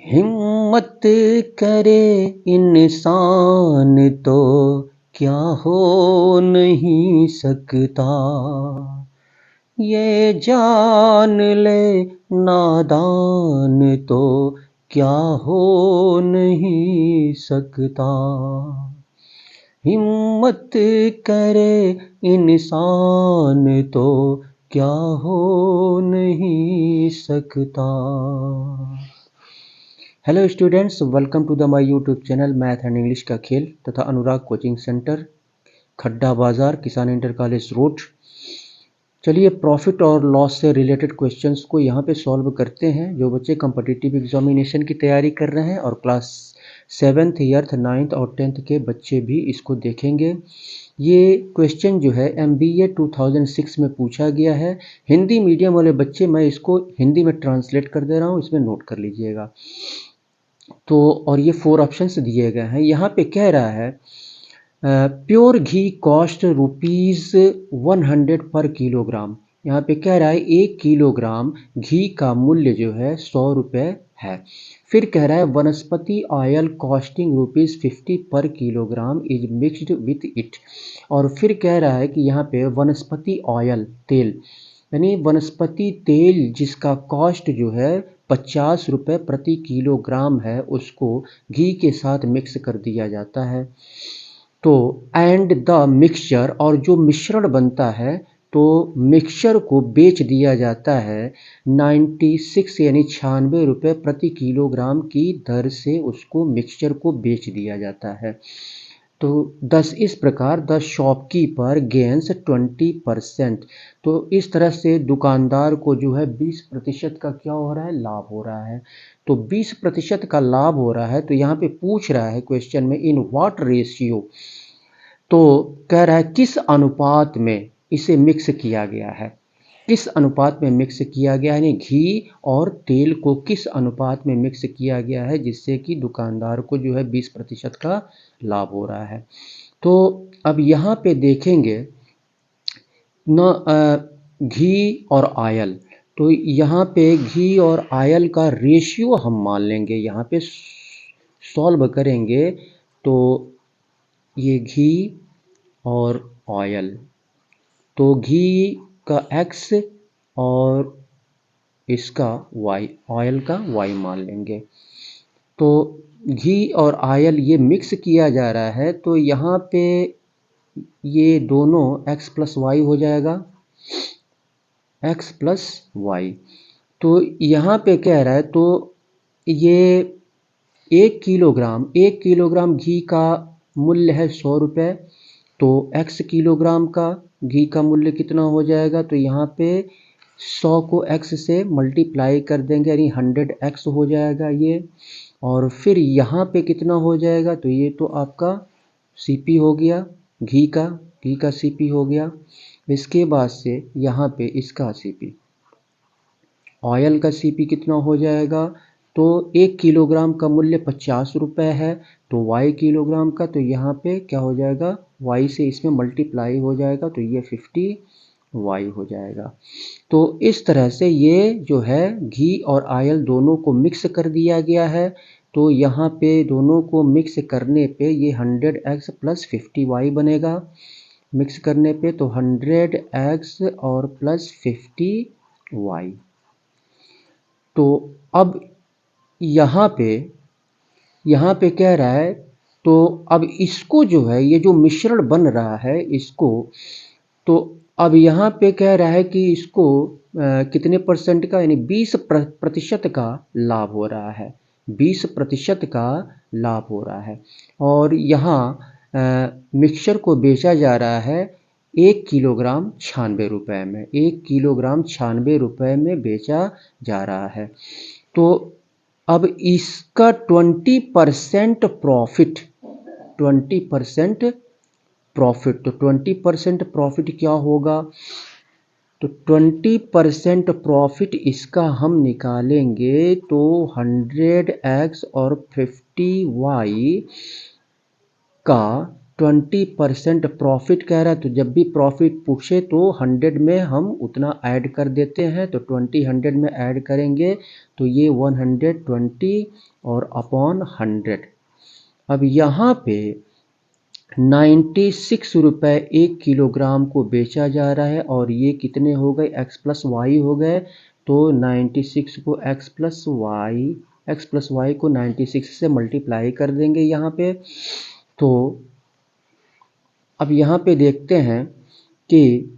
हिम्मत करे इंसान तो क्या हो नहीं सकता, ये जान ले नादान तो क्या हो नहीं सकता। हिम्मत करे इंसान तो क्या हो नहीं सकता। Hello students, welcome to the my YouTube channel math and English का खेल तथा Anurag coaching centre, Khadda Bazar, Kisan inter college road. चलिए प्रॉफिट और लॉस से रिलेटेड क्वेश्चंस को यहाँ पे सॉल्व करते हैं। जो बच्चे कॉम्पिटिटिव एग्जामिनेशन की तैयारी कर रहे हैं और क्लास 7th, 8th, 9th और 10th के बच्चे भी इसको देखेंगे। ये क्वेश्चन जो है MBA 2006 में पूछा गया है। हिंदी मीडियम वाले बच्चे, मैं इसको हिंदी में ट्रांसलेट कर दे रहा हूँ, इसमें नोट कर लीजिएगा। तो और ये 4 ऑप्शंस दिए गए हैं। यहाँ पे कह रहा है प्योर घी कॉस्ट रुपीज़ 100 पर किलोग्राम। यहाँ पे कह रहा है 1 किलोग्राम घी का मूल्य जो है 100 रुपये है। फिर कह रहा है वनस्पति ऑयल कॉस्टिंग रुपीज़ 50 पर kilogram is mixed with it. और फिर कह रहा है कि यहाँ पे वनस्पति ऑयल तेल, यानी वनस्पति तेल जिसका कॉस्ट जो है 50 रुपये प्रति किलोग्राम है, उसको घी के साथ मिक्स कर दिया जाता है। तो एंड द मिक्सचर, और जो मिश्रण बनता है तो मिक्सचर को बेच दिया जाता है 96 यानी 96 रुपये प्रति किलोग्राम की दर से उसको मिक्सचर को बेच दिया जाता है। तो 10 इस प्रकार द शॉपकीपर गेन्स 20%। तो इस तरह से दुकानदार को जो है 20% का क्या हो रहा है, लाभ हो रहा है। तो 20% का लाभ हो रहा है। तो यहाँ पे पूछ रहा है क्वेश्चन में इन व्हाट रेशियो, तो कह रहा है किस अनुपात में इसे मिक्स किया गया है, किस अनुपात में मिक्स किया गया है, यानी घी और तेल को किस अनुपात में मिक्स किया गया है जिससे कि दुकानदार को जो है 20% का लाभ हो रहा है। तो अब यहाँ पे देखेंगे न घी और ऑयल, तो यहाँ पे घी और ऑयल का रेशियो हम मान लेंगे। यहाँ पे सॉल्व करेंगे तो ये घी और ऑयल, तो घी का x और इसका y, ऑयल का y मान लेंगे। तो घी और ऑयल ये मिक्स किया जा रहा है, तो यहाँ पे ये दोनों x प्लस वाई हो जाएगा, x प्लस वाई। तो यहाँ पे कह रहा है तो ये 1 किलोग्राम घी का मूल्य है 100 रुपये। तो x किलोग्राम का घी का मूल्य कितना हो जाएगा, तो यहाँ पे 100 को x से मल्टीप्लाई कर देंगे, यानी 100x हो जाएगा ये। और फिर यहाँ पे कितना हो जाएगा, तो ये तो आपका CP हो गया, घी का CP हो गया। इसके बाद से यहाँ पे इसका CP, ऑयल का CP कितना हो जाएगा, तो 1 किलोग्राम का मूल्य 50 रुपये है, तो y किलोग्राम का, तो यहाँ पे क्या हो जाएगा, y से इसमें मल्टीप्लाई हो जाएगा, तो ये 50y हो जाएगा। तो इस तरह से ये जो है घी और ऑयल दोनों को मिक्स कर दिया गया है। तो यहाँ पे दोनों को मिक्स करने पे ये 100x प्लस 50y बनेगा। मिक्स करने पे तो 100x और प्लस 50y। तो अब यहाँ पे कह रहा है, तो अब इसको जो है ये जो मिश्रण बन रहा है इसको, तो अब यहाँ पे कह रहा है कि इसको कितने परसेंट का, यानी 20% का लाभ हो रहा है, 20% का लाभ हो रहा है। और यहाँ मिक्सचर को बेचा जा रहा है 1 किलोग्राम 96 रुपये में, 1 किलोग्राम 96 रुपये में बेचा जा रहा है। तो अब इसका 20% प्रॉफिट, 20% प्रॉफिट, तो 20% प्रॉफिट क्या होगा, तो 20% प्रॉफिट इसका हम निकालेंगे तो 100x और 50y का 20% प्रॉफिट कह रहा है, तो जब भी प्रॉफिट पूछे तो 100 में हम उतना ऐड कर देते हैं। तो 20 100 में ऐड करेंगे तो ये 120 और अपॉन 100। अब यहाँ पे 96 रुपये 1 किलोग्राम को बेचा जा रहा है और ये कितने हो गए, x प्लस वाई हो गए। तो 96 को x प्लस वाई को 96 से मल्टीप्लाई कर देंगे यहाँ पे। तो अब यहाँ पे देखते हैं कि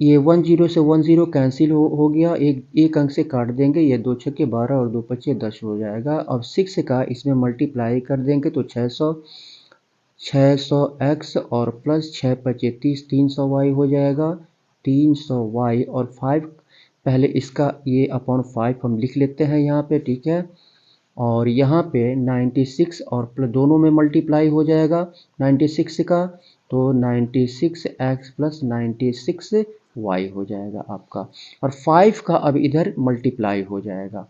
ये 10 से 10 कैंसिल हो गया, एक अंक से काट देंगे, ये 2 छक्के 12 और 2 पच्चे 10 हो जाएगा। अब 6 का इसमें मल्टीप्लाई कर देंगे तो 600 x और प्लस 6 पचे 30, 300 y हो जाएगा। 300 y और 5 पहले इसका ये अपॉन 5 हम लिख लेते हैं यहाँ पे, ठीक है। और यहाँ पे 96 और प्लस दोनों में मल्टीप्लाई हो जाएगा 96 का, तो 96x प्लस 96y हो जाएगा आपका। और 5 का अब इधर मल्टीप्लाई हो जाएगा,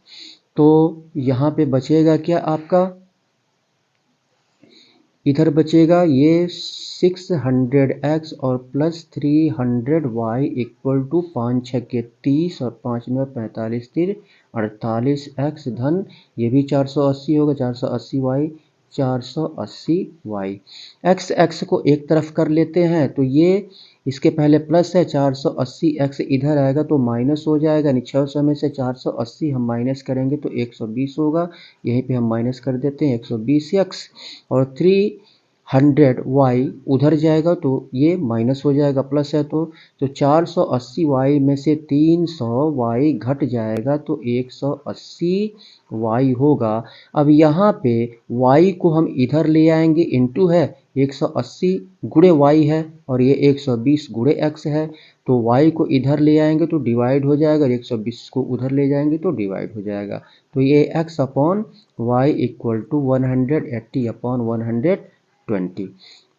तो यहाँ पे बचेगा क्या आपका, इधर बचेगा ये 600x और प्लस 300y इक्वल टू 5 छक्के 30 और 5 में 45 3 48x धन ये भी 480 होगा, 480y 480y। x को एक तरफ कर लेते हैं तो ये इसके पहले प्लस है, 480x इधर आएगा तो माइनस हो जाएगा, यानी 600 में से 480 हम माइनस करेंगे तो 120 होगा। यहीं पे हम माइनस कर देते हैं 120x और 300y उधर जाएगा तो ये माइनस हो जाएगा, प्लस है तो 480y में से 300y घट जाएगा तो 180y होगा। अब यहाँ पे y को हम इधर ले आएंगे, इनटू है 180 गुणे y है और ये 120 गुणे x है, तो y को इधर ले आएंगे तो डिवाइड हो जाएगा, 120 को उधर ले जाएंगे तो डिवाइड हो जाएगा। तो ये x upon y equal to 180 upon 120।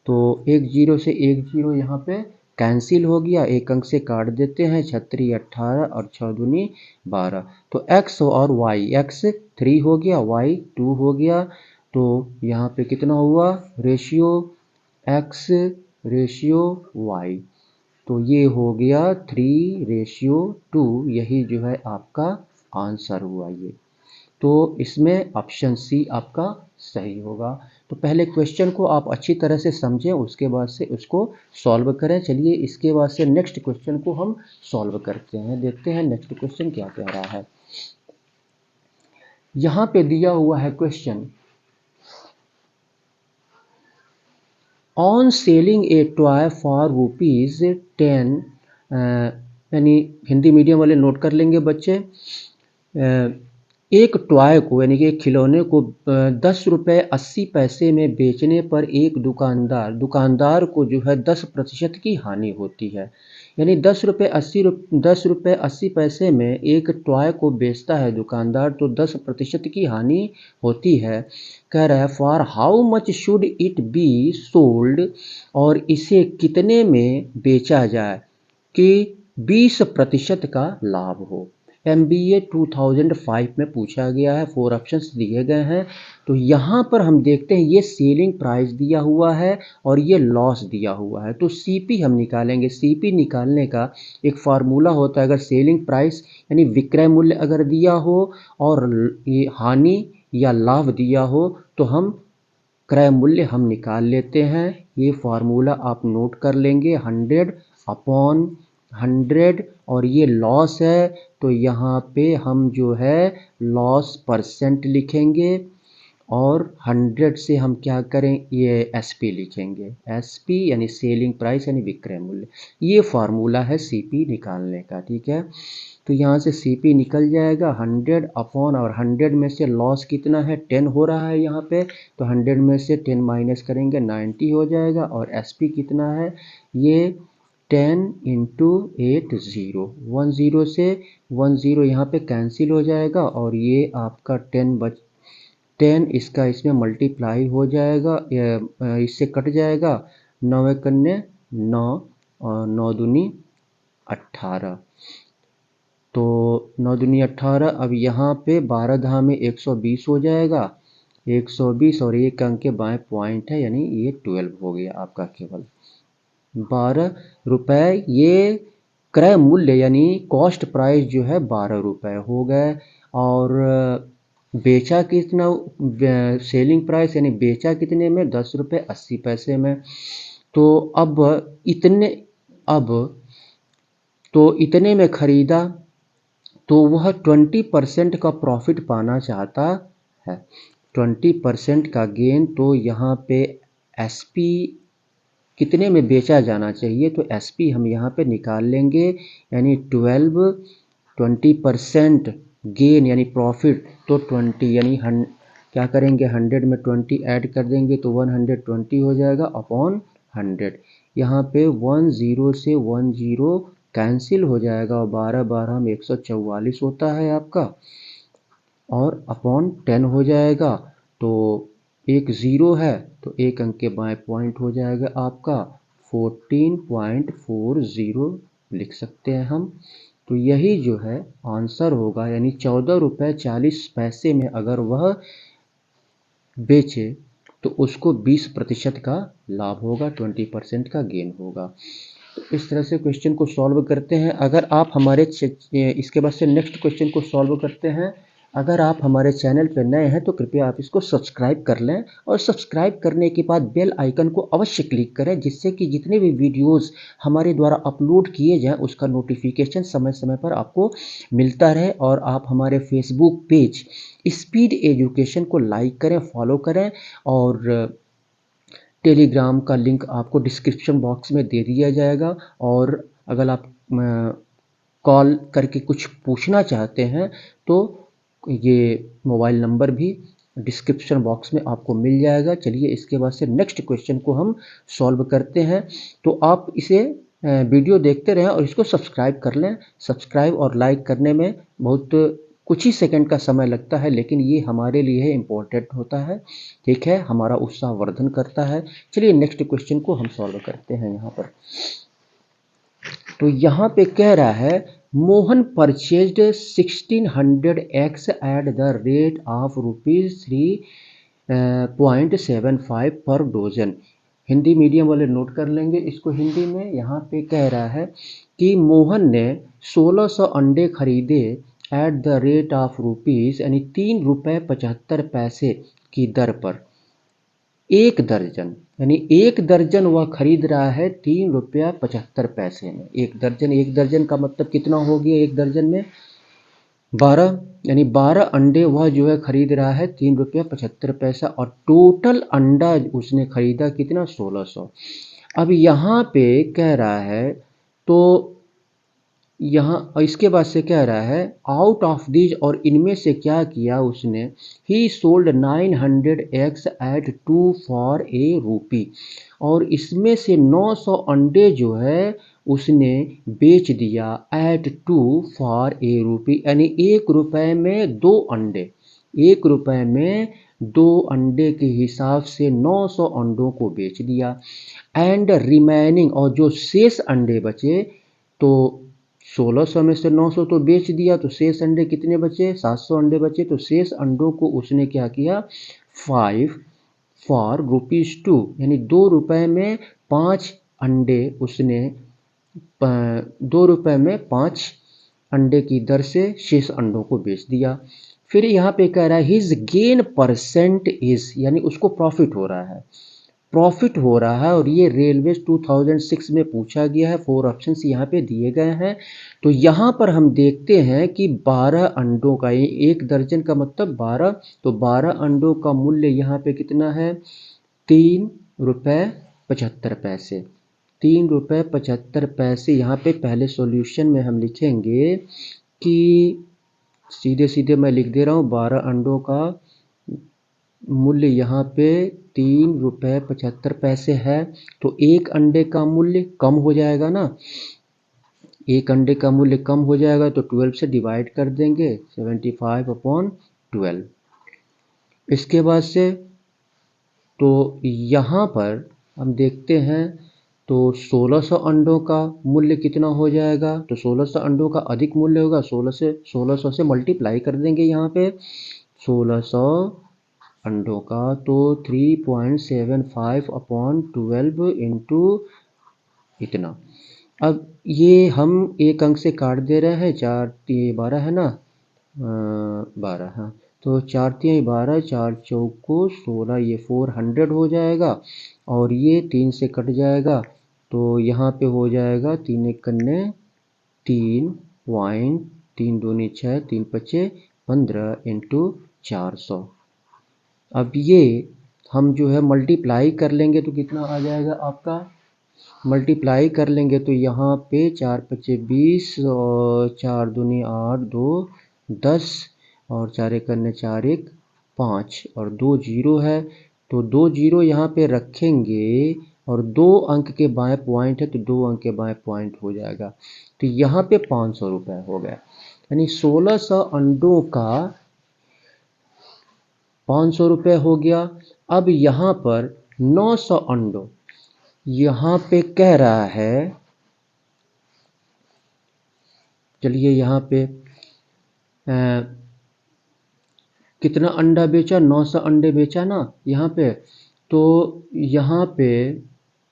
तो 10 से 10 यहाँ पे कैंसिल हो गया, एक अंक से काट देते हैं, 36 18 और 6 दूनी 12। तो x और y, x 3 हो गया, y 2 हो गया। तो यहाँ पे कितना हुआ, रेशियो x रेशियो y, तो ये हो गया 3:2। यही जो है आपका आंसर हुआ ये। तो इसमें ऑप्शन सी आपका सही होगा। तो पहले क्वेश्चन को आप अच्छी तरह से समझें, उसके बाद से उसको सॉल्व करें। चलिए इसके बाद से नेक्स्ट क्वेश्चन को हम सॉल्व करते हैं, देखते हैं नेक्स्ट क्वेश्चन क्या कह रहा है। यहाँ पे दिया हुआ है question, on selling A toy for ₹10, यानी हिंदी मीडियम वाले नोट कर लेंगे बच्चे, एक टॉय को यानी कि एक खिलौने को 10 रुपये 80 पैसे में बेचने पर एक दुकानदार को जो है 10% की हानि होती है। यानी 10 रुपये 80 पैसे में एक टॉय को बेचता है दुकानदार, तो 10% की हानि होती है। कह रहा है for how much should it be sold, और इसे कितने में बेचा जाए कि 20% का लाभ हो। MBA 2005 में पूछा गया है, 4 ऑप्शंस दिए गए हैं। तो यहाँ पर हम देखते हैं ये सेलिंग प्राइस दिया हुआ है और ये लॉस दिया हुआ है, तो CP हम निकालेंगे। CP निकालने का एक फार्मूला होता है, अगर सेलिंग प्राइस यानी विक्रय मूल्य अगर दिया हो और ये हानि या लाभ दिया हो तो हम क्रय मूल्य हम निकाल लेते हैं। ये फार्मूला आप नोट कर लेंगे, 100 अपॉन 100, और ये लॉस है तो यहाँ पे हम जो है लॉस परसेंट लिखेंगे और 100 से हम क्या करें, ये SP लिखेंगे। SP यानी सेलिंग प्राइस यानी विक्रय मूल्य। ये फार्मूला है CP निकालने का, ठीक है। तो यहाँ से CP निकल जाएगा 100 अपॉन, और 100 में से लॉस कितना है, 10 हो रहा है यहाँ पे, तो 100 में से 10 माइनस करेंगे 90 हो जाएगा। और SP कितना है, ये 10 इंटू 8 0, 10 से 10 यहाँ पे कैंसिल हो जाएगा और ये आपका 10 इसका इसमें मल्टीप्लाई हो जाएगा, इससे कट जाएगा, 9 कन्ने 9 और 9 दूनी 18, तो 9 दूनी 18। अब यहाँ पे 12 घा में 120 हो जाएगा, 120 और एक अंक के बाएं पॉइंट है, यानी ये 12 हो गया आपका केवल 12 रुपये। ये क्रय मूल्य यानी कॉस्ट प्राइस जो है 12 रुपये हो गए। और बेचा कितना, सेलिंग प्राइस यानी बेचा कितने में, 10 रुपये 80 पैसे में। तो अब तो इतने में खरीदा, तो वह 20% का प्रॉफिट पाना चाहता है, 20% का गेन। तो यहाँ पे एसपी कितने में बेचा जाना चाहिए, तो एसपी हम यहाँ पे निकाल लेंगे, यानी 20% गेन यानी प्रॉफिट, तो 20 यानी क्या करेंगे, 100 में 20 ऐड कर देंगे तो 120 हो जाएगा अपॉन 100। यहाँ पे 10 से 10 कैंसिल हो जाएगा और 12 12 में 144 होता है आपका, और अपॉन 10 हो जाएगा। तो एक ज़ीरो है तो एक अंक के बाएं पॉइंट हो जाएगा आपका 14.40 लिख सकते हैं हम। तो यही जो है आंसर होगा, यानी 14 रुपये 40 पैसे में अगर वह बेचे तो उसको 20% का लाभ होगा, 20% का गेन होगा। तो इस तरह से क्वेश्चन को सॉल्व करते हैं। अगर आप हमारे इसके बाद से नेक्स्ट क्वेश्चन को सॉल्व करते हैं। अगर आप हमारे चैनल पर नए हैं तो कृपया आप इसको सब्सक्राइब कर लें, और सब्सक्राइब करने के बाद बेल आइकन को अवश्य क्लिक करें, जिससे कि जितने भी वीडियोस हमारे द्वारा अपलोड किए जाएं उसका नोटिफिकेशन समय समय पर आपको मिलता रहे। और आप हमारे फेसबुक पेज स्पीड एजुकेशन को लाइक करें, फॉलो करें, और टेलीग्राम का लिंक आपको डिस्क्रिप्शन बॉक्स में दे दिया जाएगा। और अगर आप कॉल करके कुछ पूछना चाहते हैं तो ये मोबाइल नंबर भी डिस्क्रिप्शन बॉक्स में आपको मिल जाएगा। चलिए इसके बाद से नेक्स्ट क्वेश्चन को हम सॉल्व करते हैं। तो आप इसे वीडियो देखते रहें और इसको सब्सक्राइब कर लें। सब्सक्राइब और लाइक करने में बहुत कुछ ही सेकंड का समय लगता है, लेकिन ये हमारे लिए इम्पोर्टेंट होता है, ठीक है, हमारा उत्साहवर्धन करता है। चलिए नेक्स्ट क्वेश्चन को हम सॉल्व करते हैं यहाँ पर। तो यहाँ पे कह रहा है Mohan purchased 1600 eggs at the rate of ₹3.75 पर डोजन। हिंदी मीडियम वाले नोट कर लेंगे इसको हिंदी में। यहाँ पे कह रहा है कि मोहन ने 1600 अंडे खरीदे at the rate of rupees यानी ₹3.75 की दर पर, एक दर्जन, यानी एक दर्जन वह खरीद रहा है ₹3.75 में। एक दर्जन का मतलब कितना हो गया, एक दर्जन में 12, यानी 12 अंडे वह जो है खरीद रहा है ₹3.75, और टोटल अंडा उसने खरीदा कितना, 1600। अब यहाँ पे कह रहा है, तो यहाँ इसके बाद से कह रहा है आउट ऑफ दीज, और इनमें से क्या किया उसने, he sold 900 eggs at 2 for a rupee, और इसमें से 900 अंडे जो है उसने बेच दिया एट 2 फॉर ए रूपी, यानी ₹1 में 2 अंडे, ₹1 में 2 अंडे के हिसाब से 900 अंडों को बेच दिया। एंड रिमेनिंग, और जो शेष अंडे बचे, तो 1600 में से 900 तो बेच दिया, तो शेष अंडे कितने बचे, 700 अंडे बचे। तो शेष अंडों को उसने क्या किया, 5 फॉर ₹2, यानी ₹2 में 5 अंडे उसने, ₹2 में 5 अंडे की दर से शेष अंडों को बेच दिया। फिर यहाँ पे कह रहा है हिज गेन परसेंट इज, यानी उसको प्रॉफिट हो रहा है, और ये रेलवेज 2006 में पूछा गया है। 4 ऑप्शंस यहाँ पे दिए गए हैं। तो यहाँ पर हम देखते हैं कि 12 अंडों का, एक दर्जन का मतलब 12, तो 12 अंडों का मूल्य यहाँ पे कितना है, ₹3.75। ₹3.75। यहाँ पे पहले सॉल्यूशन में हम लिखेंगे कि सीधे सीधे मैं लिख दे रहा हूँ, 12 अंडों का मूल्य यहाँ पे ₹3.75 है। तो एक अंडे का मूल्य कम हो जाएगा ना, एक अंडे का मूल्य कम हो जाएगा, तो 12 से डिवाइड कर देंगे, 75/12। इसके बाद से तो यहाँ पर हम देखते हैं, तो 1600 अंडों का मूल्य कितना हो जाएगा, तो 1600 अंडों का अधिक मूल्य होगा, 1600 से मल्टीप्लाई कर देंगे यहाँ पे, 1600 अंडों का, तो 3.75 अपॉन 12 इंटू इतना। अब ये हम एक अंक से काट दे रहे हैं, 4 3 12 है ना, 12, हाँ, तो 4 3 12, 4 चौको 16, ये 400 हो जाएगा और ये 3 से कट जाएगा, तो यहाँ पे हो जाएगा 3 एक कन्ने 3 पॉइंट 3 दूनी 6 3 पचे 15 इंटू 400। अब ये हम जो है मल्टीप्लाई कर लेंगे तो कितना आ जाएगा आपका, मल्टीप्लाई कर लेंगे तो यहाँ पे 4 पचे 20 और 4 दूनी 8 2 10 और 4 एक करने 4 1 5 और 2 जीरो है, तो 2 जीरो यहाँ पे रखेंगे और 2 अंक के बाएं पॉइंट है तो 2 अंक के बाएं पॉइंट हो जाएगा, तो यहाँ पे 500 रुपये हो गया, यानी 1600 अंडों का 500 रुपये हो गया। अब यहाँ पर 900 अंडों, यहाँ पे कह रहा है, चलिए यहाँ पे कितना अंडा बेचा, 900 अंडे बेचा ना यहाँ पे, तो यहाँ पे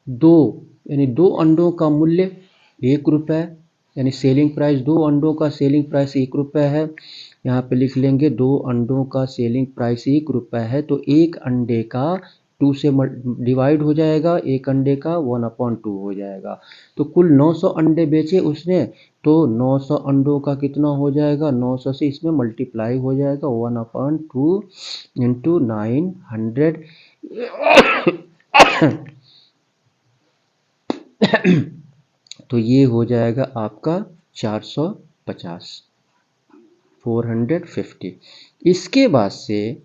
दो, यानी 2 अंडों का मूल्य 1 रुपये, यानी सेलिंग प्राइस 2 अंडों का सेलिंग प्राइस 1 रुपये है। यहाँ पे लिख लेंगे 2 अंडों का सेलिंग प्राइस 1 रुपये है, तो एक अंडे का 2 से डिवाइड हो जाएगा, एक अंडे का 1/2 हो जाएगा, तो कुल 900 अंडे बेचे उसने, तो 900 अंडों का कितना हो जाएगा, 900 से इसमें मल्टीप्लाई हो जाएगा, 1/2 इंटू 900 तो ये हो जाएगा आपका 450, 450। इसके बाद से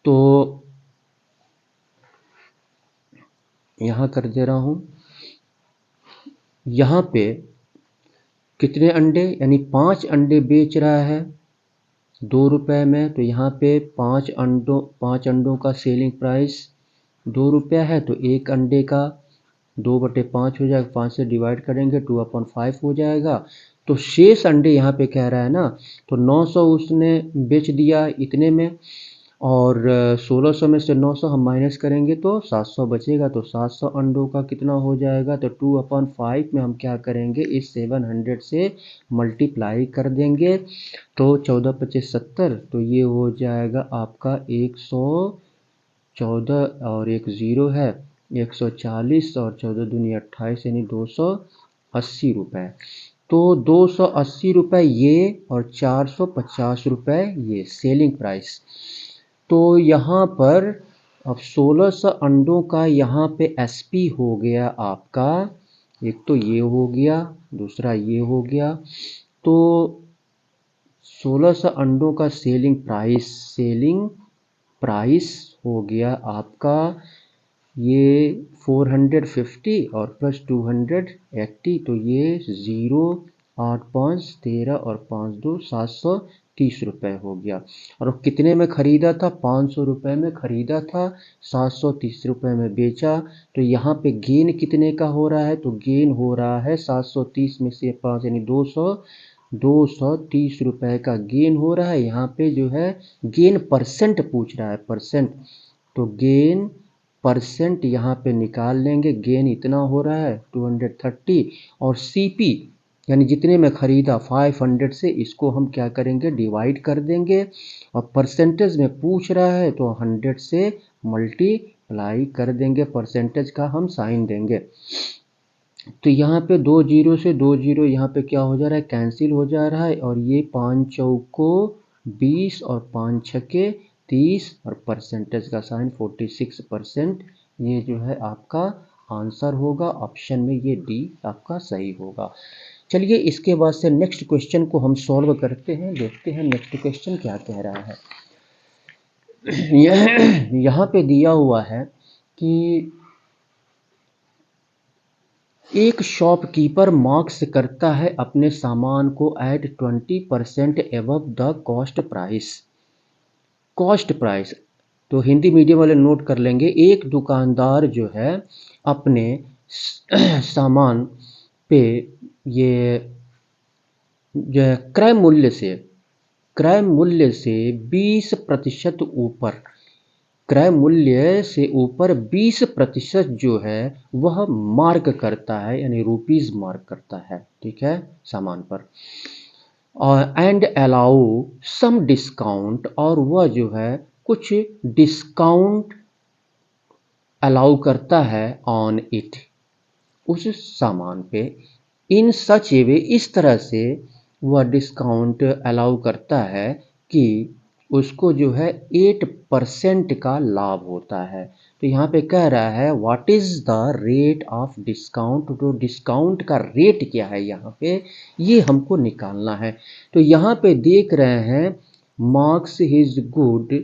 तो यहाँ कर दे रहा हूँ, यहाँ पे कितने अंडे, यानी 5 अंडे बेच रहा है 2 रुपये में, तो यहाँ पे 5 अंडों का सेलिंग प्राइस 2 रुपया है, तो एक अंडे का 2/5 हो जाएगा, 5 से डिवाइड करेंगे 2/5 हो जाएगा, तो शेष अंडे यहाँ पे कह रहा है ना, तो 900 उसने बेच दिया इतने में, और 1600 में से 900 हम माइनस करेंगे तो 700 बचेगा, तो 700 अंडों का कितना हो जाएगा, तो 2/5 में हम क्या करेंगे, इस 700 से मल्टीप्लाई कर देंगे, तो 14 पच्चीस 70, तो ये हो जाएगा आपका 114 और एक ज़ीरो है 140 और 14 दूनी 28, यानी 280 रुपये, तो 280 रुपये ये और 450 रुपये ये सेलिंग प्राइस। तो यहाँ पर अब 1600 अंडों का यहाँ पे एसपी हो गया आपका, एक तो ये हो गया, दूसरा ये हो गया, तो 1600 अंडों का सेलिंग प्राइस हो गया आपका ये 450 और प्लस 280, तो ये 0 8 5 13 और 5 2 730 रुपये हो गया, और कितने में ख़रीदा था, 500 रुपये में ख़रीदा था, 730 रुपये में बेचा, तो यहाँ पे गेन कितने का हो रहा है, तो गेन हो रहा है 730 में से 5 यानी 230 रुपये का गेन हो रहा है। यहाँ पे जो है गेन परसेंट पूछ रहा है, परसेंट, तो गेन परसेंट यहाँ पे निकाल लेंगे, गेन इतना हो रहा है 230, और सीपी यानी जितने में ख़रीदा 500 से, इसको हम क्या करेंगे, डिवाइड कर देंगे, और परसेंटेज में पूछ रहा है तो 100 से मल्टीप्लाई कर देंगे, परसेंटेज का हम साइन देंगे, तो यहाँ पे 2 जीरो से 2 जीरो यहाँ पे क्या हो जा रहा है, कैंसिल हो जा रहा है, और ये 5 चौको 20 और 5 छक्के 30 और परसेंटेज का साइन 46%, ये जो है आपका आंसर होगा, ऑप्शन में ये डी आपका सही होगा। चलिए इसके बाद से नेक्स्ट क्वेश्चन को हम सॉल्व करते हैं, देखते हैं नेक्स्ट क्वेश्चन क्या कह रहा है। यहाँ पे दिया हुआ है कि एक शॉपकीपर मार्क्स करता है अपने सामान को at 20% above the cost price, तो हिंदी मीडियम वाले नोट कर लेंगे, एक दुकानदार जो है अपने सामान पे ये जो क्रय मूल्य से क्रय मूल्य से 20% ऊपर, क्रय मूल्य से ऊपर 20% जो है वह मार्क करता है, यानी रुपीज मार्क करता है, ठीक है, सामान पर। एंड अलाउ सम डिस्काउंट, और वह जो है कुछ डिस्काउंट अलाउ करता है ऑन इट, उस सामान पे। इन सच ए वे, इस तरह से वह डिस्काउंट अलाउ करता है कि उसको जो है 8% का लाभ होता है। तो यहाँ पे कह रहा है what is the rate of discount, तो डिस्काउंट का रेट क्या है यहाँ पे, ये हमको निकालना है। तो यहाँ पे देख रहे हैं मार्क्स हिज गुड,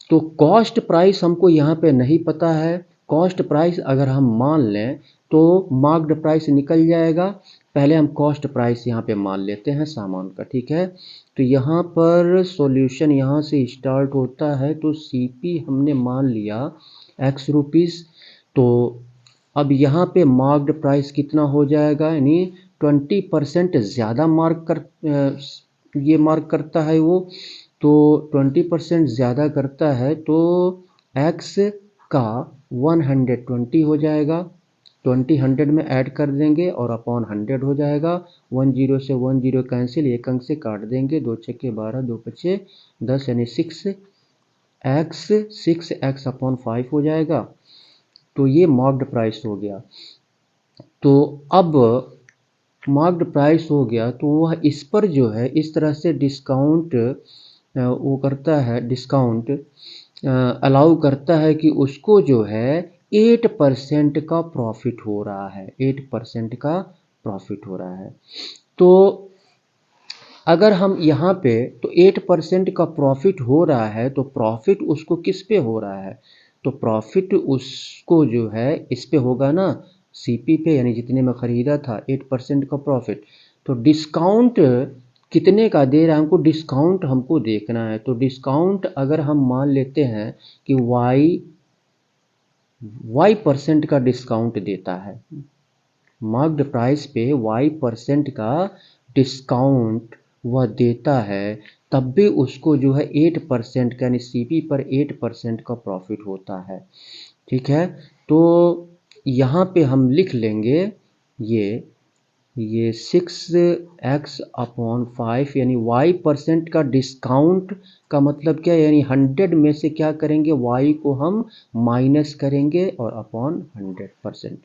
तो कॉस्ट प्राइस हमको यहाँ पे नहीं पता है। कॉस्ट प्राइस अगर हम मान लें तो मार्क्ड प्राइस निकल जाएगा। पहले हम कॉस्ट प्राइस यहाँ पे मान लेते हैं सामान का, ठीक है। तो यहाँ पर सॉल्यूशन यहाँ से स्टार्ट होता है, तो सीपी हमने मान लिया x रुपीज़। तो अब यहाँ पे मार्क्ड प्राइस कितना हो जाएगा, यानी 20% ज़्यादा ये मार्क करता है वो, तो 20% ज़्यादा करता है, तो x का 120 हो जाएगा। 20 100 में ऐड कर देंगे और अपॉन 100 हो जाएगा। 10 से 10 कैंसिल, एक अंक से काट देंगे, 2 छक्के 12, 2 पचे 10, यानी 6x अपॉन 5 हो जाएगा। तो ये मार्क्ड प्राइस हो गया। तो अब मार्क्ड प्राइस हो गया, तो वह इस पर जो है इस तरह से डिस्काउंट वो करता है, डिस्काउंट अलाउ करता है कि उसको जो है 8% का प्रॉफिट हो रहा है, 8% का प्रॉफिट हो रहा है। तो अगर हम यहाँ पे, तो 8% का प्रॉफिट हो रहा है, तो प्रॉफिट उसको किस पे हो रहा है, तो प्रॉफिट उसको जो है इस पे होगा ना, सीपी पे, यानी जितने में ख़रीदा था 8% का प्रॉफिट। तो डिस्काउंट कितने का दे रहा है हमको, डिस्काउंट हमको देखना है। तो डिस्काउंट अगर हम मान लेते हैं कि y% का डिस्काउंट देता है, मार्क्ड प्राइस पे y% का डिस्काउंट वह देता है, तब भी उसको जो है 8% का, यानी सीपी पर 8% का प्रॉफिट होता है, ठीक है। तो यहाँ पे हम लिख लेंगे ये 6x अपॉन 5, यानी y% का डिस्काउंट का मतलब क्या है, यानी 100 में से क्या करेंगे, y को हम माइनस करेंगे और अपॉन 100%।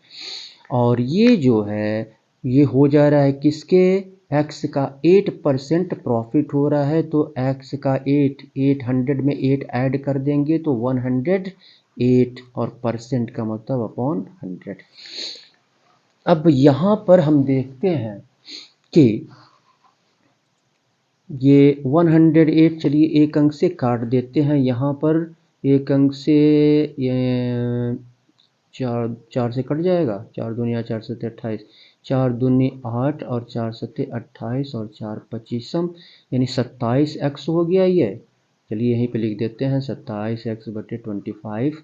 और ये जो है ये हो जा रहा है किसके, x का 8% प्रॉफिट हो रहा है, तो x का 800 में 8 ऐड कर देंगे तो 108, और परसेंट का मतलब अपॉन 100। अब यहाँ पर हम देखते हैं कि ये 108, चलिए एक अंक से काट देते हैं, यहाँ पर एक अंक से ये 4 से कट जाएगा, 4 दूनी 4 सत्ते 28, 4 दूनी 8 और 4 सत्ते 28 और 4 25, यानी 27x हो गया ये। चलिए यहीं पे लिख देते हैं 27x/25।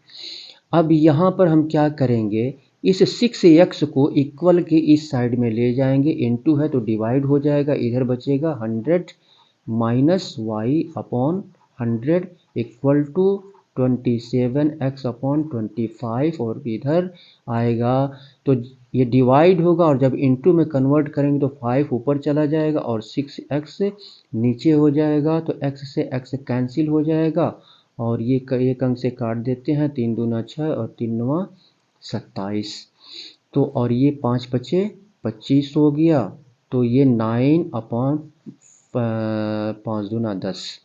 अब यहाँ पर हम क्या करेंगे, इस 6x को इक्वल के इस साइड में ले जाएंगे, इनटू है तो डिवाइड हो जाएगा, इधर बचेगा 100 minus y upon 100 equal to 27x upon 25, और इधर आएगा तो ये डिवाइड होगा, और जब इनटू में कन्वर्ट करेंगे तो 5 ऊपर चला जाएगा और 6x नीचे हो जाएगा, तो x से x कैंसिल हो जाएगा, और ये एक अंक से काट देते हैं, 3 दूना 6 और 3 नवा 27। तो और ये 5 पचे 25 हो गया, तो ये 9 अपॉन 5 दूना 10,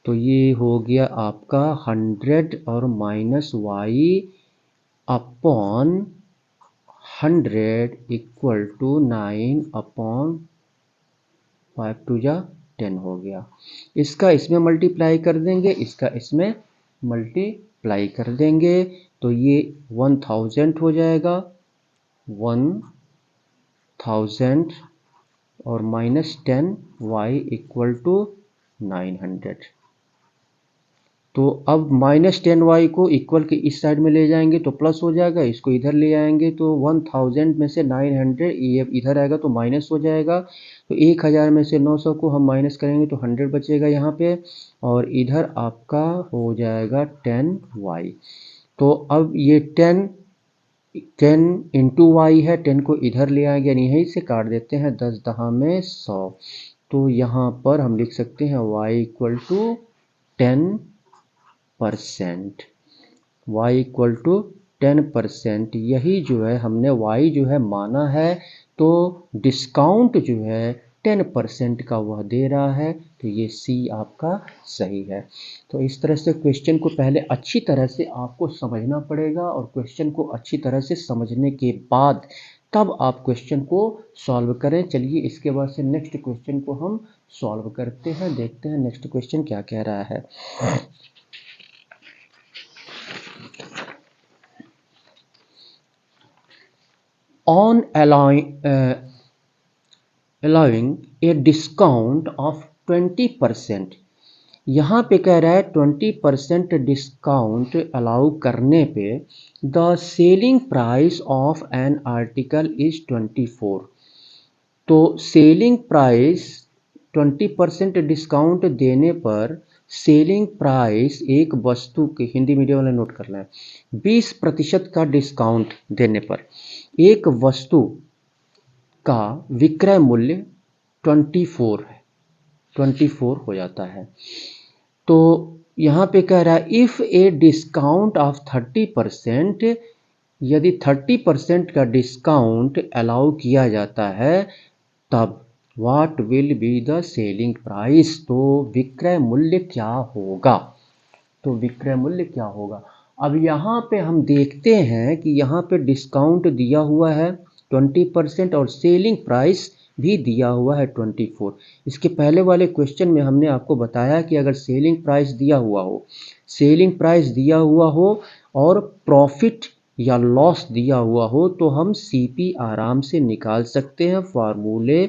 तो ये हो गया आपका 100 और minus y upon 100 equal to 9 upon 5 2 जा 10 हो गया। इसका इसमें मल्टीप्लाई कर देंगे, इसका इसमें मल्टीप्लाई कर देंगे, तो ये 1000 हो जाएगा, 1000 और माइनस 10 y इक्वल टू 900। तो अब -10y को इक्वल के इस साइड में ले जाएंगे तो प्लस हो जाएगा, इसको इधर ले आएंगे तो 1000 में से 900 ये इधर आएगा तो माइनस हो जाएगा। तो 1000 में से 900 को हम माइनस करेंगे तो 100 बचेगा यहाँ पे, और इधर आपका हो जाएगा 10y। तो अब ये 10 इंटू वाई है, 10 को इधर ले आएंगे यानी यहीं से काट देते हैं, 10 दहा में 100। तो यहाँ पर हम लिख सकते हैं y equal to 10%, y equal to 10%। यही जो है हमने y जो है माना है, तो डिस्काउंट जो है 10% का वह दे रहा है, तो ये C आपका सही है। तो इस तरह से क्वेश्चन को पहले अच्छी तरह से आपको समझना पड़ेगा, और क्वेश्चन को अच्छी तरह से समझने के बाद तब आप क्वेश्चन को सॉल्व करें। चलिए इसके बाद से नेक्स्ट क्वेश्चन को हम सॉल्व करते हैं, देखते हैं नेक्स्ट क्वेश्चन क्या कह रहा है। On allowing a discount of 20%, यहाँ पे कह रहा है 20% डिस्काउंट अलाउ करने पे the selling price of an article is 24। तो सेलिंग प्राइस 20% डिस्काउंट देने पर सेलिंग प्राइस एक वस्तु के, हिंदी मीडियम वाले नोट कर लें, 20% का डिस्काउंट देने पर एक वस्तु का विक्रय मूल्य 24 है, 24 हो जाता है। तो यहाँ पे कह रहा है इफ़ ए डिस्काउंट ऑफ 30%, यदि 30% का डिस्काउंट अलाउ किया जाता है तब what will be the selling price, तो विक्रय मूल्य क्या होगा, तो विक्रय मूल्य क्या होगा। अब यहाँ पे हम देखते हैं कि यहाँ पे डिस्काउंट दिया हुआ है 20% और सेलिंग प्राइस भी दिया हुआ है 24। इसके पहले वाले क्वेश्चन में हमने आपको बताया कि अगर सेलिंग प्राइस दिया हुआ हो, सेलिंग प्राइस दिया हुआ हो और प्रॉफिट या लॉस दिया हुआ हो, तो हम सीपी आराम से निकाल सकते हैं फार्मूले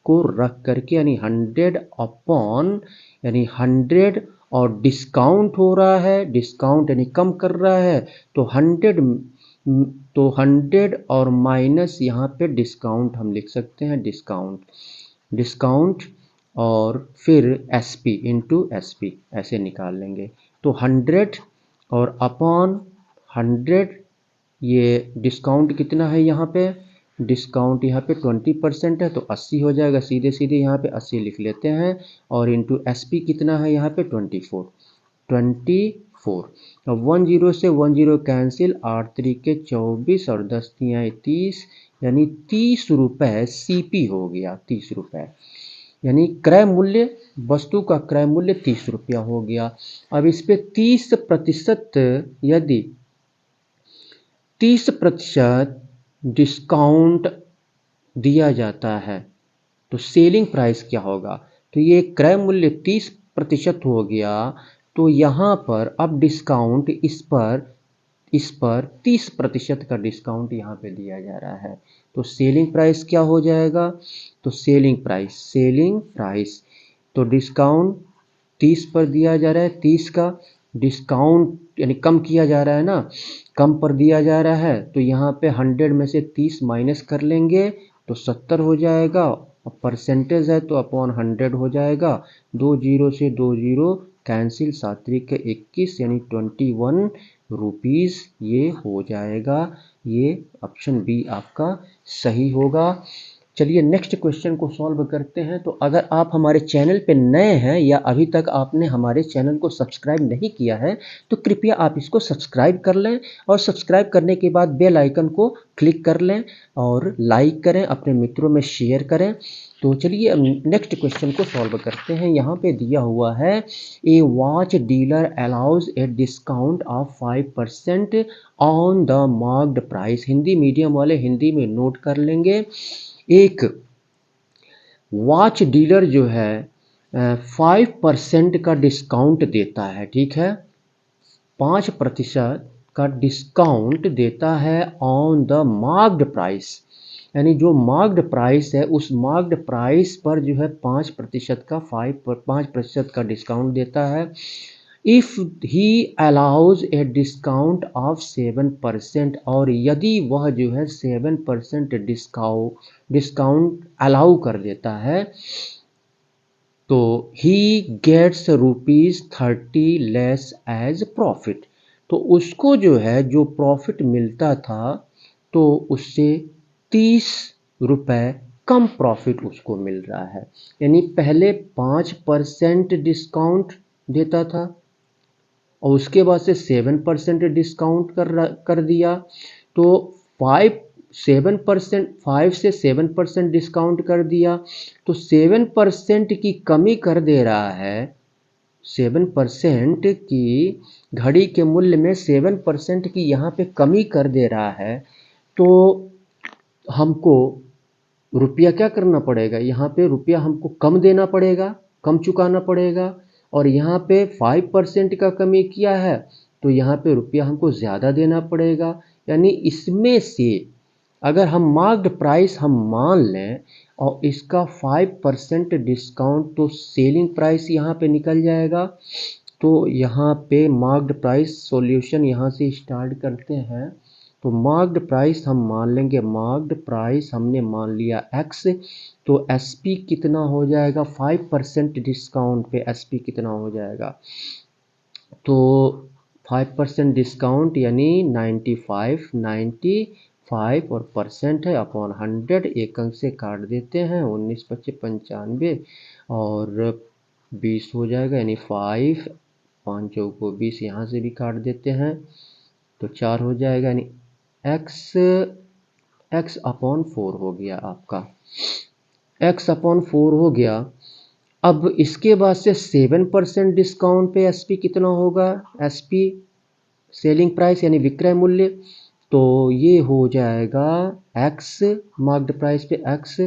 को रख करके, यानी 100 अपॉन, यानी 100 और डिस्काउंट हो रहा है, डिस्काउंट यानी कम कर रहा है, तो 100 और माइनस यहाँ पे डिस्काउंट हम लिख सकते हैं, डिस्काउंट और फिर एसपी इंटू एसपी ऐसे निकाल लेंगे। तो 100 और अपॉन 100, ये डिस्काउंट कितना है यहाँ पे, डिस्काउंट यहाँ पे 20% है तो 80 हो जाएगा, सीधे सीधे यहाँ पे 80 लिख लेते हैं, और इंटू एसपी कितना है यहाँ पे 24। अब 10 से 10 कैंसिल, 8 तरीके 24 और 10 तियाँ 30, यानी 30 रुपये सीपी हो गया, 30 रुपये, यानी क्रय मूल्य, वस्तु का क्रय मूल्य 30 रुपया हो गया। अब इस पे 30%, यदि 30% डिस्काउंट दिया जाता है तो सेलिंग प्राइस क्या होगा, तो ये क्रय मूल्य 30% हो गया, तो यहाँ पर अब डिस्काउंट इस पर 30% का डिस्काउंट यहाँ पे दिया जा रहा है, तो सेलिंग प्राइस क्या हो जाएगा, तो सेलिंग प्राइस, तो डिस्काउंट 30 पर दिया जा रहा है, 30 का डिस्काउंट यानी कम किया जा रहा है ना, कम पर दिया जा रहा है, तो यहाँ पे 100 में से 30 माइनस कर लेंगे तो 70 हो जाएगा, और परसेंटेज है तो अपॉन 100 हो जाएगा, 2 0 से 2 0 कैंसिल, 7 तरीके 21, यानी 21 रुपीज़ ये हो जाएगा। ये ऑप्शन बी आपका सही होगा। चलिए नेक्स्ट क्वेश्चन को सॉल्व करते हैं। तो अगर आप हमारे चैनल पे नए हैं या अभी तक आपने हमारे चैनल को सब्सक्राइब नहीं किया है, तो कृपया आप इसको सब्सक्राइब कर लें, और सब्सक्राइब करने के बाद बेल आइकन को क्लिक कर लें और लाइक करें, अपने मित्रों में शेयर करें। तो चलिए नेक्स्ट क्वेश्चन को सॉल्व करते हैं। यहाँ पे दिया हुआ है a watch dealer allows a discount of 5% on the marked price. Hindi medium वाले हिंदी में नोट कर लेंगे। एक वॉच डीलर जो है 5% का डिस्काउंट देता है, ठीक है, 5% का डिस्काउंट देता है ऑन द मार्क्ड प्राइस, यानी जो मार्क्ड प्राइस है उस मार्क्ड प्राइस पर जो है 5% का 5% का डिस्काउंट देता है। If he allows a discount of 7%, और यदि वह जो है 7% डिस्काउंट अलाउ कर देता है तो ही गेट्स ₹30 लेस एज प्रॉफिट। तो उसको जो है जो प्रॉफिट मिलता था तो उससे 30 रुपए कम प्रॉफिट उसको मिल रहा है। यानी पहले 5% डिस्काउंट देता था और उसके बाद से 7% डिस्काउंट कर दिया, तो 5 से 7% डिस्काउंट कर दिया, तो 7% की कमी कर दे रहा है। 7% की घड़ी के मूल्य में 7% की यहाँ पे कमी कर दे रहा है। तो हमको रुपया क्या करना पड़ेगा, यहाँ पे रुपया हमको कम देना पड़ेगा, कम चुकाना पड़ेगा। और यहाँ पे 5% का कमी किया है तो यहाँ पे रुपया हमको ज़्यादा देना पड़ेगा। यानी इसमें से अगर हम मार्क्ड प्राइस हम मान लें और इसका 5% डिस्काउंट, तो सेलिंग प्राइस यहाँ पे निकल जाएगा। तो यहाँ पे मार्क्ड प्राइस सॉल्यूशन यहाँ से स्टार्ट करते हैं। तो मार्क्ड प्राइस हम मान लेंगे, मार्क्ड प्राइस हमने मान लिया x, तो SP कितना हो जाएगा, 5% डिस्काउंट पे SP कितना हो जाएगा, तो 5% डिस्काउंट यानी 95 और परसेंट है अपॉन 100, एक अंक से काट देते हैं, 19 25 95 और 20 हो जाएगा, यानी 5 5 चौको 20, यहाँ से भी काट देते हैं तो 4 हो जाएगा, यानी x अपॉन 4 हो गया आपका, x अपॉन 4 हो गया। अब इसके बाद से 7% डिस्काउंट पे SP कितना होगा, SP सेलिंग प्राइस यानी विक्रय मूल्य, तो ये हो जाएगा x, मार्क्ड प्राइस पे x,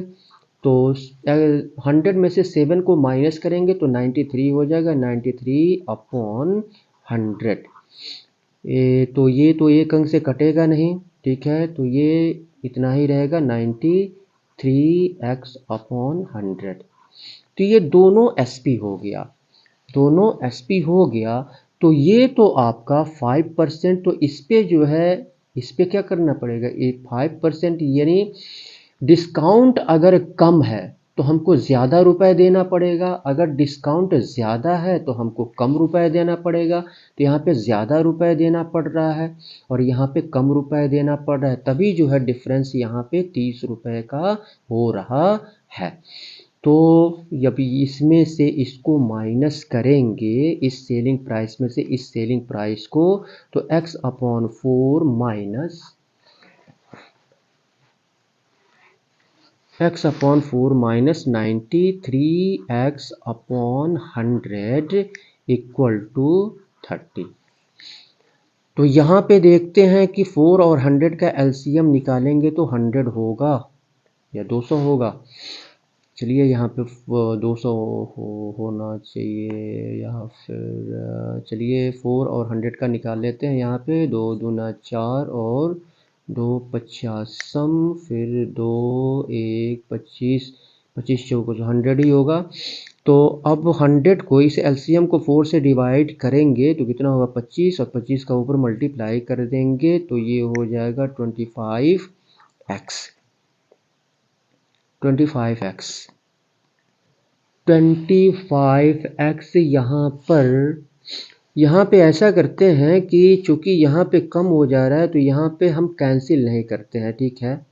तो 100 में से 7 को माइनस करेंगे तो 93 हो जाएगा, 93 अपॉन 100। तो ये तो एक अंक से कटेगा नहीं, ठीक है, तो ये इतना ही रहेगा 93x अपॉन 100। तो ये दोनों SP हो गया, दोनों SP हो गया। तो ये तो आपका 5%, तो इस पे जो है इस पे क्या करना पड़ेगा, ये 5% यानी डिस्काउंट अगर कम है तो हमको ज़्यादा रुपए देना पड़ेगा, अगर डिस्काउंट ज़्यादा है तो हमको कम रुपए देना पड़ेगा। तो यहाँ पे ज़्यादा रुपए देना पड़ रहा है और यहाँ पे कम रुपए देना पड़ रहा है, तभी जो है डिफरेंस यहाँ पे 30 रुपए का हो रहा है। तो अभी इसमें से इसको माइनस करेंगे, इस सेलिंग प्राइस में से इस सेलिंग प्राइस को, तो x upon 4 minus x upon 4 minus 93x upon 100 equal to 30। तो यहाँ पे देखते हैं कि 4 और 100 का LCM निकालेंगे तो 100 होगा या 200 होगा। चलिए यहाँ पे 200 होना चाहिए, या फिर चलिए 4 और 100 का निकाल लेते हैं। यहाँ पे 2 दूना 4 और 2 50, फिर 2 1 25, 25 चौको 100 ही होगा। तो अब 100 को इस LCM को 4 से डिवाइड करेंगे तो कितना होगा 25, और 25 का ऊपर मल्टीप्लाई कर देंगे तो ये हो जाएगा 25x। 25x यहाँ पे ऐसा करते हैं कि चूंकि यहाँ पे कम हो जा रहा है तो यहाँ पे हम कैंसिल नहीं करते हैं, ठीक है,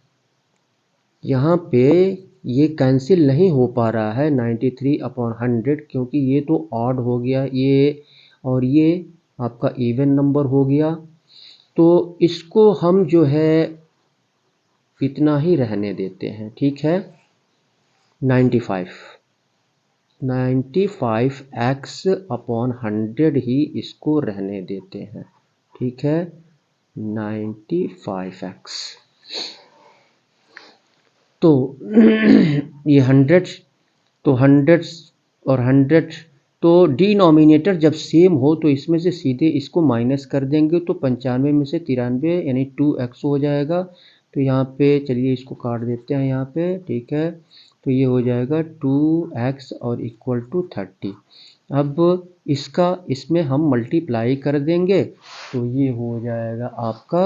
यहाँ पे ये कैंसिल नहीं हो पा रहा है 93 अपॉन 100, क्योंकि ये तो ऑड हो गया ये, और ये आपका इवन नंबर हो गया। तो इसको हम जो है इतना ही रहने देते हैं, ठीक है, 95x अपॉन 100 ही इसको रहने देते हैं, ठीक है, 95x। तो ये 100, तो 100 और 100, तो डिनोमिनेटर जब सेम हो तो इसमें से सीधे इसको माइनस कर देंगे तो 95 में से 93 यानी 2x हो जाएगा। तो यहाँ पे चलिए इसको काट देते हैं यहाँ पे, ठीक है, तो ये हो जाएगा 2x और इक्वल टू 30। अब इसका इसमें हम मल्टीप्लाई कर देंगे तो ये हो जाएगा आपका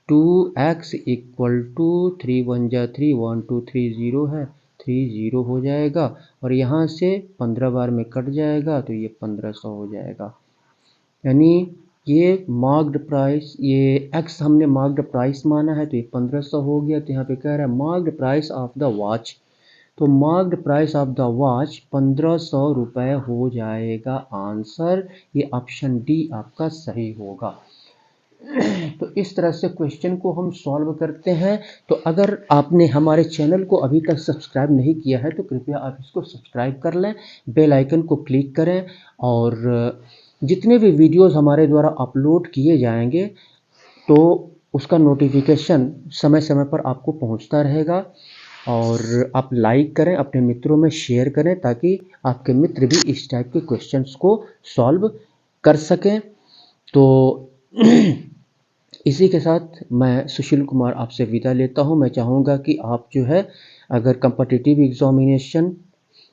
2x इक्वल टू 3 1 जा 3 1 2 3 0 है 3 0 हो जाएगा और यहाँ से 15 बार में कट जाएगा तो ये 1500 हो जाएगा। यानी ये मार्क्ड प्राइस, ये x हमने मार्क्ड प्राइस माना है तो ये 1500 हो गया। तो यहाँ पे कह रहा है marked price of the watch, तो marked price of the watch 1500 रुपये हो जाएगा आंसर। ये ऑप्शन डी आपका सही होगा। तो इस तरह से क्वेश्चन को हम सॉल्व करते हैं। तो अगर आपने हमारे चैनल को अभी तक सब्सक्राइब नहीं किया है तो कृपया आप इसको सब्सक्राइब कर लें, बेल आइकन को क्लिक करें और जितने भी वीडियोस हमारे द्वारा अपलोड किए जाएंगे तो उसका नोटिफिकेशन समय समय पर आपको पहुंचता रहेगा। और आप लाइक करें, अपने मित्रों में शेयर करें ताकि आपके मित्र भी इस टाइप के क्वेश्चंस को सॉल्व कर सकें। तो इसी के साथ मैं सुशील कुमार आपसे विदा लेता हूं। मैं चाहूँगा कि आप जो है अगर कॉम्पिटिटिव एग्जामिनेशन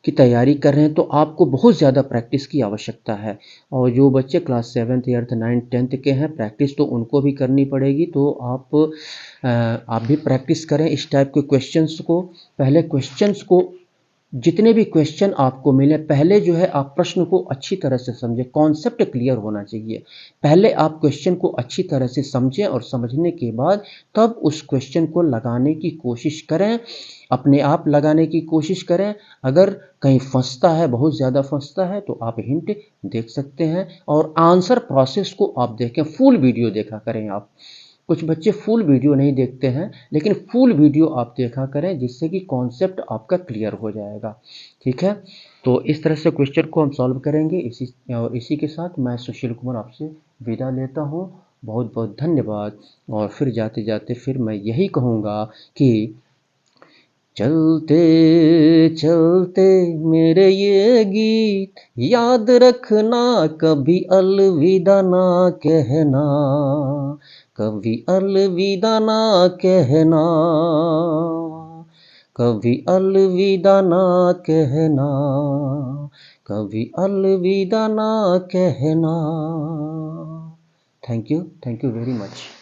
की तैयारी कर रहे हैं तो आपको बहुत ज़्यादा प्रैक्टिस की आवश्यकता है। और जो बच्चे class 7th 8th 9th 10th के हैं, प्रैक्टिस तो उनको भी करनी पड़ेगी। तो आप भी प्रैक्टिस करें इस टाइप के क्वेश्चंस को। पहले क्वेश्चंस को, जितने भी क्वेश्चन आपको मिले पहले जो है आप प्रश्न को अच्छी तरह से समझें, कॉन्सेप्ट क्लियर होना चाहिए। पहले आप क्वेश्चन को अच्छी तरह से समझें और समझने के बाद तब उस क्वेश्चन को लगाने की कोशिश करें, अपने आप लगाने की कोशिश करें। अगर कहीं फंसता है, बहुत ज़्यादा फंसता है तो आप हिंट देख सकते हैं। और आंसर प्रोसेस को आप देखें, फुल वीडियो देखा करें आप। कुछ बच्चे फुल वीडियो नहीं देखते हैं लेकिन फुल वीडियो आप देखा करें जिससे कि कॉन्सेप्ट आपका क्लियर हो जाएगा। ठीक है, तो इस तरह से क्वेश्चन को हम सॉल्व करेंगे। इसी के साथ मैं सुशील कुमार आपसे विदा लेता हूँ। बहुत बहुत धन्यवाद। और फिर जाते जाते फिर मैं यही कहूँगा कि चलते चलते मेरे ये गीत याद रखना, कभी अलविदा ना कहना, कभी अलविदा ना कहना, कभी अलविदा ना कहना, कभी अलविदा ना कहना। Thank you very much.